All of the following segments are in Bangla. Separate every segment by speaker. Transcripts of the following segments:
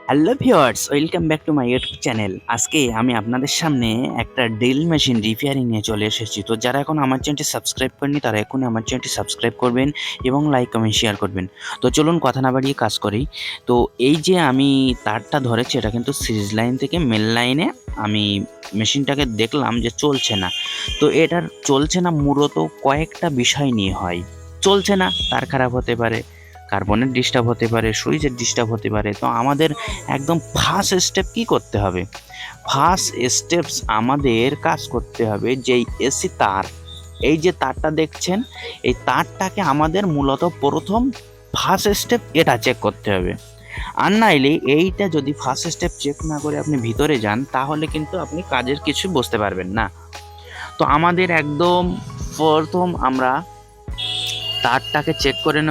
Speaker 1: Hello viewers, welcome back to my YouTube channel. আজকে আমি আপনাদের সামনে একটা ড্রিল মেশিন রিপেয়ারিং নিয়ে চলে এসেছি। তো যারা এখন আমার চ্যানেলটি সাবস্ক্রাইব করেনি তারা এখনই আমার চ্যানেলটি সাবস্ক্রাইব করবেন এবং লাইক কমেন্ট শেয়ার করবেন। তো চলুন কথা না বাড়িয়ে কাজ করি। তো এই যে আমি তারটা ধরেছি এটা কিন্তু সিরিজ লাইন থেকে মেন লাইনে আমি মেশিনটাকে দেখলাম যে চলছে না। তো এটার চলছে না মূলত কয়েকটা বিষয় নিয়ে হয়। চলছে না, তার খারাপ হতে পারে, কার্বনের ডিস্টার্ব হতে পারে, সুইচের ডিস্টার্ব হতে পারে। তো আমাদের একদম ফার্স্ট স্টেপ কি করতে হবে? ফার্স্ট স্টেপস আমাদের কাজ করতে হবে যেই এসি তার, এই যে তারটা দেখছেন, এই তারটাকে আমাদের মূলত প্রথম ফার্স্ট স্টেপ এটা চেক করতে হবে। আর নাইলে এইটা যদি ফার্স্ট স্টেপ চেক না করে আপনি ভিতরে যান তাহলে কিন্তু আপনি কাজের কিছু বুঝতে পারবেন না। তো আমাদের একদম প্রথম আমরা তারটাকে চেক করে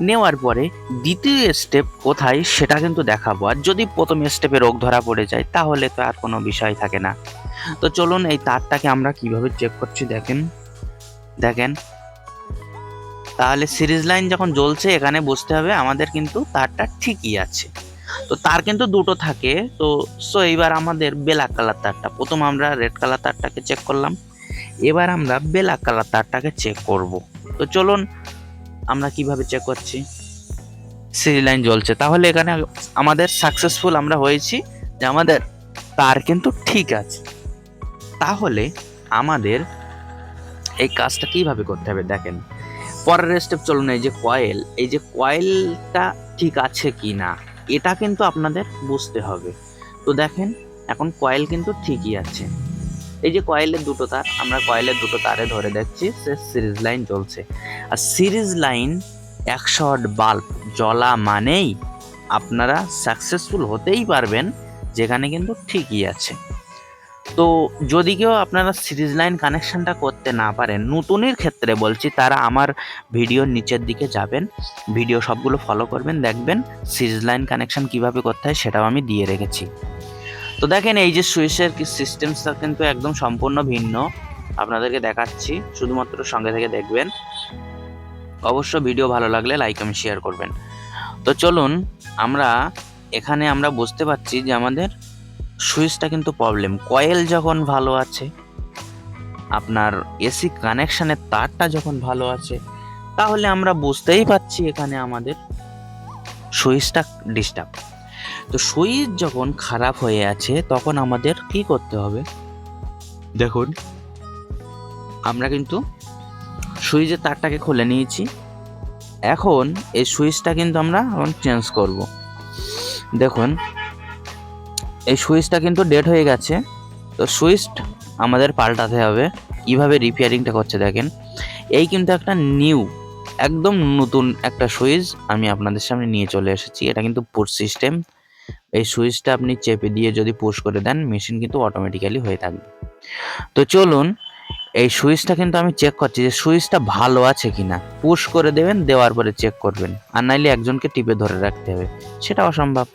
Speaker 1: নেওয়ার পরে দ্বিতীয় স্টেপ কোথায় সেটা কিন্তু দেখাবো। আর যদি প্রথম স্টেপে রোগ ধরা পড়ে যায় তাহলে তো আর কোনো বিষয় থাকে না। তো চলুন এই তারটাকে আমরা কিভাবে চেক করছি দেখেন দেখেন তাহলে সিরিজ লাইন যখন জ্বলছে এখানে বুঝতে হবে আমাদের কিন্তু তারটা ঠিকই আছে। তো তার কিন্তু দুটো থাকে। তো এইবার আমাদের ব্ল্যাক কালার তারটা, প্রথম আমরা রেড কালার তারটাকে চেক করলাম, এবার আমরা ব্ল্যাক কালার তারটাকে চেক করব। তো চলুন আমরা কিভাবে চেক করছি। সিরি লাইন জ্বলছে, তাহলে এখানে আমাদের সাকসেসফুল আমরা হয়েছি যে আমাদের তার কিন্তু ঠিক আছে। তাহলে আমাদের এই কাজটা কিভাবে করতে হবে দেখেন। পরের স্টেপ চলুন, এই যে কয়েলটা ঠিক আছে কি না এটা কিন্তু আপনাদের বুঝতে হবে। তো দেখেন এখন কয়েল কিন্তু ঠিকই আছে। এই যে কয়েলের দুটো তার, আমরা কয়েলের দুটো তারে ধরে দেখছি সে সিরিজ লাইন জ্বলছে। আর সিরিজ লাইন 100 বাল্ব জ্বলা মানেই আপনারা সাকসেসফুল হতেই পারবেন, যেখানে কিন্তু ঠিকই আছে। তো যদি কেউ আপনারা সিরিজ লাইন কানেকশনটা করতে না পারেন, নতুনের ক্ষেত্রে বলছি, তারা আমার ভিডিওর নিচের দিকে যাবেন, ভিডিও সবগুলো ফলো করবেন, দেখবেন সিরিজ লাইন কানেকশন কিভাবে করতে হয় সেটাও আমি দিয়ে রেখেছি। তো দেখেন এই যে সুইচের সিস্টেমটা কিন্তু একদম সম্পূর্ণ ভিন্ন, আপনাদেরকে দেখাচ্ছি, শুধুমাত্র সঙ্গে থেকে দেখবেন। অবশ্য ভিডিও ভালো লাগলে লাইক এবং শেয়ার করবেন। তো চলুন এখানে আমরা বুঝতে পারছি যে আমাদের সুইচটা কিন্তু প্রবলেম। কয়েল যখন ভালো আছে, আপনার এসি কানেকশনের তারটা যখন ভালো আছে, তাহলে আমরা বুঝতেই পারছি এখানে আমাদের সুইচটা ডিস্টার্ব। তো সুইচ যখন খারাপ হয়ে আছে তখন আমাদের কি করতে হবে দেখুন, আমরা কিন্তু সুইচের তারটাকে খুলে নিয়েছি। এখন এই সুইচটা কিন্তু আমরা এখন চেঞ্জ করব। দেখুন এই সুইচটা কিন্তু ডেড হয়ে গেছে। তো সুইচটা আমাদের পাল্টাতে হবে। কিভাবে রিপেয়ারিংটা করছে দেখেন, এই কিন্তু একটা একদম নতুন একটা সুইচ আমি আপনাদের সামনে নিয়ে চলে এসেছি। এটা কিন্তু পুশ সিস্টেম। এই সুইচটা আপনি চেপে দিয়ে যদি পুশ করে দেন মেশিন কিন্তু অটোমেটিক্যালি হয়ে থাকবে। তো চলুন এই সুইচটা কিন্তু আমি চেক করছি যে সুইচটা ভালো আছে কিনা। পুশ করে দেবেন, দেওয়ার পরে চেক করবেন, আর নাইলে একজনকে টিপে ধরে রাখতে হবে, সেটা অসম্ভব।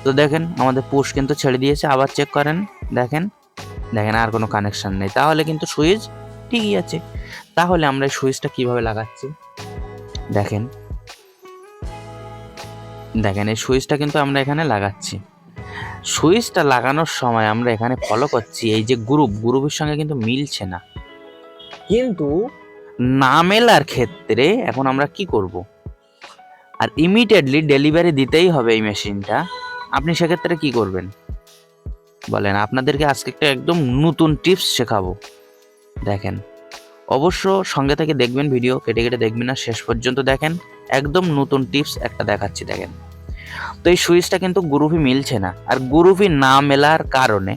Speaker 1: তো দেখেন আমাদের পুশ কিন্তু ছেড়ে দিয়েছে, আবার চেক করেন, দেখেন দেখেন আর কোনো কানেকশন নেই, তাহলে কিন্তু সুইচ ঠিকই আছে। তাহলে আমরা এই সুইচটা কিভাবে লাগাচ্ছি দেখেন দেখেন এই সুইচটা কিন্তু আমরা এখানে লাগাচ্ছি। সুইচটা লাগানোর সময় আমরা এখানে ফলো করছি এই যে গ্রুপের সঙ্গে কিন্তু মিলছে না। কিন্তু না মেলার ক্ষেত্রে এখন আমরা কি করব, আর ইমিডিয়েটলি ডেলিভারি দিতেই হবে এই মেশিনটা, আপনি সেক্ষেত্রে কি করবেন বলেন? আপনাদেরকে আজকে একটা একদম নতুন টিপস শেখাবো। দেখেন অবশ্য সঙ্গে থেকে দেখবেন, ভিডিও কেটে কেটে দেখবেন না, শেষ পর্যন্ত দেখেন, একদম নতুন টিপস একটা দেখাচ্ছি দেখেন। তো এই সুইচটা কিন্তু গ্রুপই মিলছে না, আর গ্রুপই না মেলার কারণে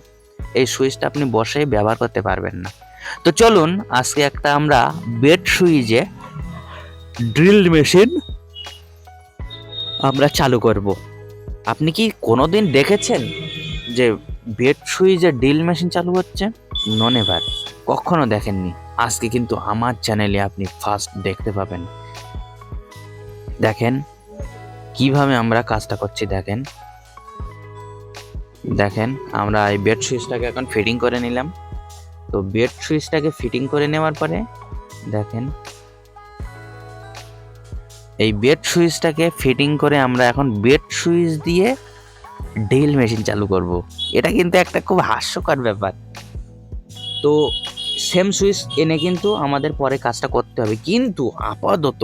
Speaker 1: এই সুইচটা আপনি বসে ব্যবহার করতে পারবেন না। তো চলুন আজকে একটা আমরা বেড সুইচে ড্রিল মেশিন আমরা চালু করব। আপনি কি কোনোদিন দেখেছেন যে বেড সুইচে ড্রিল মেশিন চালু হচ্ছে? নো নেভার, কখনো দেখেননি। আজকে কিন্তু আমার চ্যানেলে আপনি ফার্স্ট দেখতে পাবেন। দেখেন কিভাবে আমরা কাজটা করছি দেখেন দেখেন আমরা এই বেড সুইচটাকে এখন ফিটিং করে নিলাম। তো বেড সুইচটাকে ফিটিং করে নেওয়ার পরে দেখেন এই বেড সুইচটাকে ফিটিং করে আমরা এখন বেড সুইচ দিয়ে ড্রিল মেশিন চালু করব। এটা কিন্তু একটা খুব হাস্যকর ব্যাপার। তো সেম সুইচ এনে কিন্তু আমাদের পরে কাজটা করতে হবে, কিন্তু আপাতত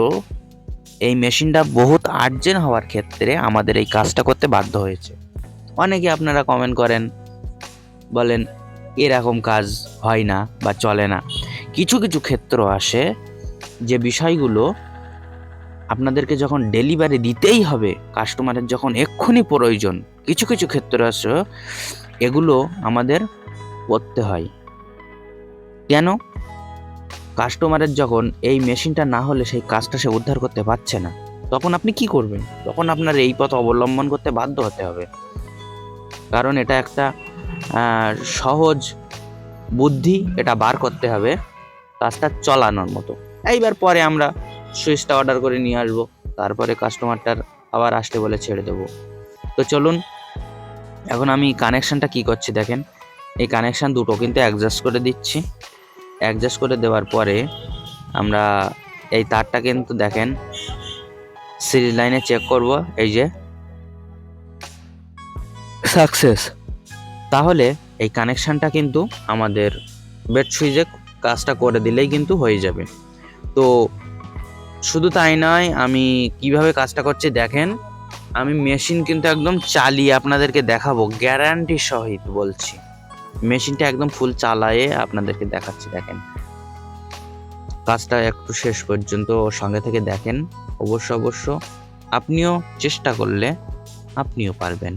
Speaker 1: এই মেশিনটা বহুত আর্জেন্ট হওয়ার ক্ষেত্রে আমাদের এই কাজটা করতে বাধ্য হয়েছে। অনেকে আপনারা কমেন্ট করেন, বলেন এরকম কাজ হয় না বা চলে না। কিছু কিছু ক্ষেত্র আসে যে বিষয়গুলো আপনাদেরকে যখন ডেলিভারি দিতেই হবে, কাস্টমারের যখন এক্ষুনি প্রয়োজন, কিছু কিছু ক্ষেত্র আসে এগুলো আমাদের করতে হয়। কেন? কাস্টমারের যখন এই মেশিনটা না হলে সেই কাজটা সে উদ্ধার করতে পারছে না, তখন আপনি কি করবেন? তখন আপনার এই পথ অবলম্বন করতে বাধ্য হতে হবে, কারণ এটা একটা সহজ বুদ্ধি, এটা বার করতে হবে কাজটা চলানোর মতো। এইবার পরে আমরা সুইচটা অর্ডার করে নিয়ে আসবো, তারপরে কাস্টমারটার আবার আসতে বলে ছেড়ে দেবো। তো চলুন, এখন আমি কানেকশানটা কি করছি দেখেন। এই কানেকশান দুটো কিন্তু অ্যাডজাস্ট করে দিচ্ছি। অ্যাডজাস্ট করে দেওয়ার পরে আমরা এই তারটা কিন্তু দেখেন সিরিজ লাইনে চেক করব, এই যে সাকসেস। তাহলে এই কানেকশানটা কিন্তু আমাদের বেড সুইচে কাজটা করে দিলেই কিন্তু হয়ে যাবে। তো শুধু তাই নয়, আমি কিভাবে কাজটা করছি দেখেন। আমি মেশিন কিন্তু একদম চালিয়ে আপনাদেরকে দেখাবো, গ্যারান্টি সহিত বলছি। মেশিনটা একদম ফুল চালায়ে আপনাদেরকে দেখাচ্ছি, দেখেন। কাজটা একটু শেষ পর্যন্ত সঙ্গে থেকে দেখেন। অবশ্য আপনিও চেষ্টা করলে আপনিও পারবেন।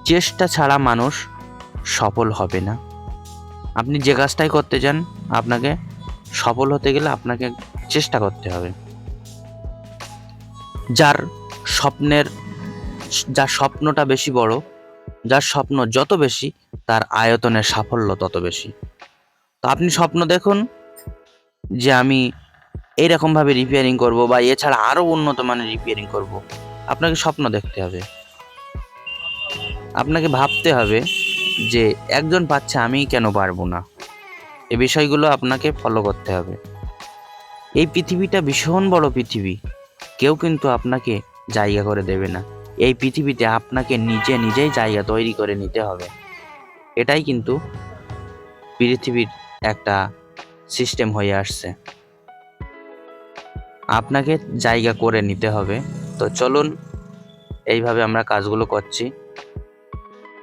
Speaker 1: চেষ্টা ছাড়া মানুষ সফল হবে না। আপনি যে কাজটাই করতে যান, আপনাকে সফল হতে গেলে আপনাকে চেষ্টা করতে হবে। যার স্বপ্নটা বেশি বড়, যার স্বপ্ন যত বেশি, তার আয়তনের সাফল্য তত বেশি। তো আপনি স্বপ্ন দেখুন যে আমি এইরকমভাবে রিপেয়ারিং করব বা এছাড়া আরও উন্নত মানের রিপেয়ারিং করব। আপনাকে স্বপ্ন দেখতে হবে, আপনাকে ভাবতে হবে যে একজন পাচ্ছে, আমি কেন পারবো না। এই বিষয়গুলো আপনাকে ফলো করতে হবে। এই পৃথিবীটা ভীষণ বড় পৃথিবী, কেউ কিন্তু আপনাকে জায়গা করে দেবে না। এই পৃথিবীতে আপনাকে নিজেই জায়গা তৈরি করে নিতে হবে। এটাই কিন্তু পৃথিবীর একটা সিস্টেম হয়ে আসছে, আপনাকে জায়গা করে নিতে হবে। তো চলুন, এইভাবে আমরা কাজগুলো করছি।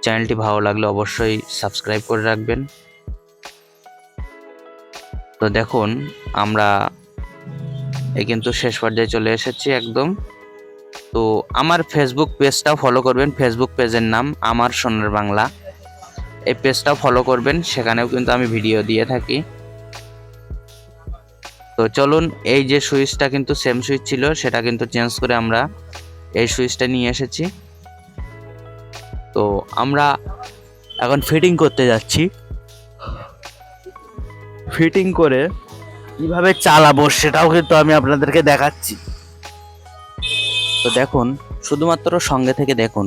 Speaker 1: চ্যানেলটি ভালো লাগলে অবশ্যই সাবস্ক্রাইব করে রাখবেন। তো দেখুন, আমরা কিন্তু শেষ পর্যায়ে চলে এসেছি একদম। তো আমার ফেসবুক পেজটাও ফলো করবেন, ফেসবুক পেজের নাম আমার সোনার বাংলা। এই পেজটাও ফলো করবেন, সেখানেও কিন্তু আমি ভিডিও দিয়ে থাকি। তো চলুন, এই যে সুইচটা কিন্তু সেম সুইচ ছিল, সেটা কিন্তু চেঞ্জ করে আমরা এই সুইচটা নিয়ে এসেছি। তো আমরা এখন ফিটিং করতে যাচ্ছি। ফিটিং করে কিভাবে চালাবো সেটাও কিন্তু আমি আপনাদেরকে দেখাচ্ছি। তো দেখুন, শুধুমাত্র সঙ্গে থেকে দেখুন।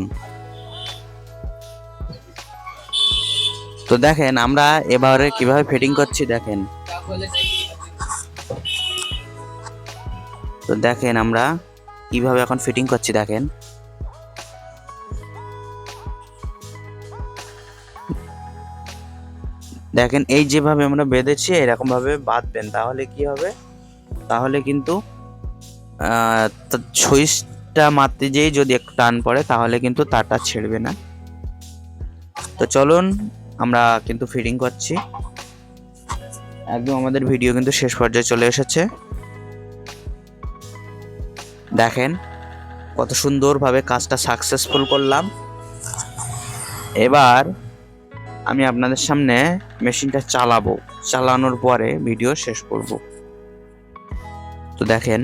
Speaker 1: তো দেখেন আমরা এবারে কিভাবে ফিটিং করছি দেখেন। তো দেখেন আমরা কিভাবে এখন ফিটিং করছি দেখেন। দেখেন এই যেভাবে আমরা বেঁধেছি এরকম ভাবে বাঁধবেন, তাহলে কি হবে, তাহলে কিন্তু সুইচটা মারতে যেয়ে যদি একটু টান পড়ে তাহলে কিন্তু তারটা ছেড়বে না। তো চলুন, আমরা কিন্তু ফিটিং করছি একদম। আমাদের ভিডিও কিন্তু শেষ পর্যায়ে চলে এসেছে। দেখেন কত সুন্দরভাবে কাজটা সাকসেসফুল করলাম। এবার আমি আপনাদের সামনে মেশিনটা চালাবো, চালানোর পরে ভিডিও শেষ করব। তো দেখেন,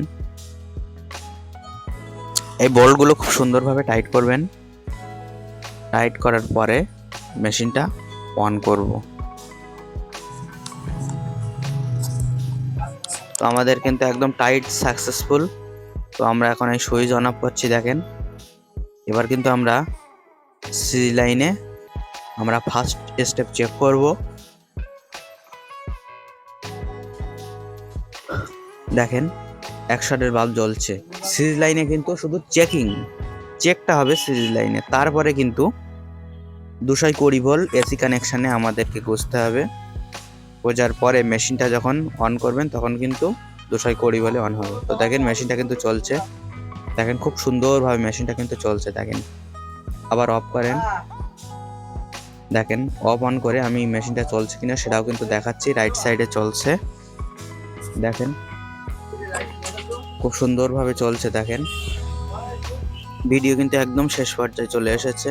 Speaker 1: এই বলগুলো খুব সুন্দরভাবে টাইট করবেন। টাইট করার পরে মেশিনটা অন করব। তো আমাদের কিন্তু একদম টাইট সাকসেসফুল। তো আমরা এখন এই সুইচ অন অফ করছি দেখেন। এবার কিন্তু আমরা সিরিজ লাইনে আমরা ফার্স্ট স্টেপ চেক করব। দেখেন 100 বাল্ব জ্বলছে। সিরিজ লাইনে কিন্তু শুধু চেকিং, চেকটা হবে সিরিজ লাইনে, তারপরে কিন্তু 220 ভোল্ট এসি কানেকশানে আমাদেরকে গুছতে হবে। বোঝার পরে মেশিনটা যখন অন করবেন তখন কিন্তু 220 ভোল্টে অন হবে। তো দেখেন মেশিনটা কিন্তু চলছে, দেখেন খুব সুন্দরভাবে মেশিনটা কিন্তু চলছে। দেখেন আবার অফ করেন, দেখেন অফ অন করে আমি মেশিনটা চলছে কিনা সেটাও কিন্তু দেখাচ্ছি। রাইট সাইডে চলছে, দেখেন খুব সুন্দরভাবে চলছে। দেখেন ভিডিও কিন্তু একদম শেষ পর্যায়ে চলে এসেছে।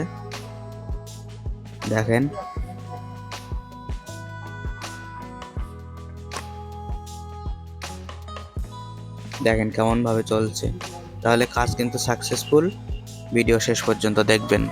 Speaker 1: দেখেন দেখেন কেমন ভাবে চলছে। তাহলে কাজ কিন্তু সাকসেসফুল। ভিডিও শেষ পর্যন্ত দেখবেন।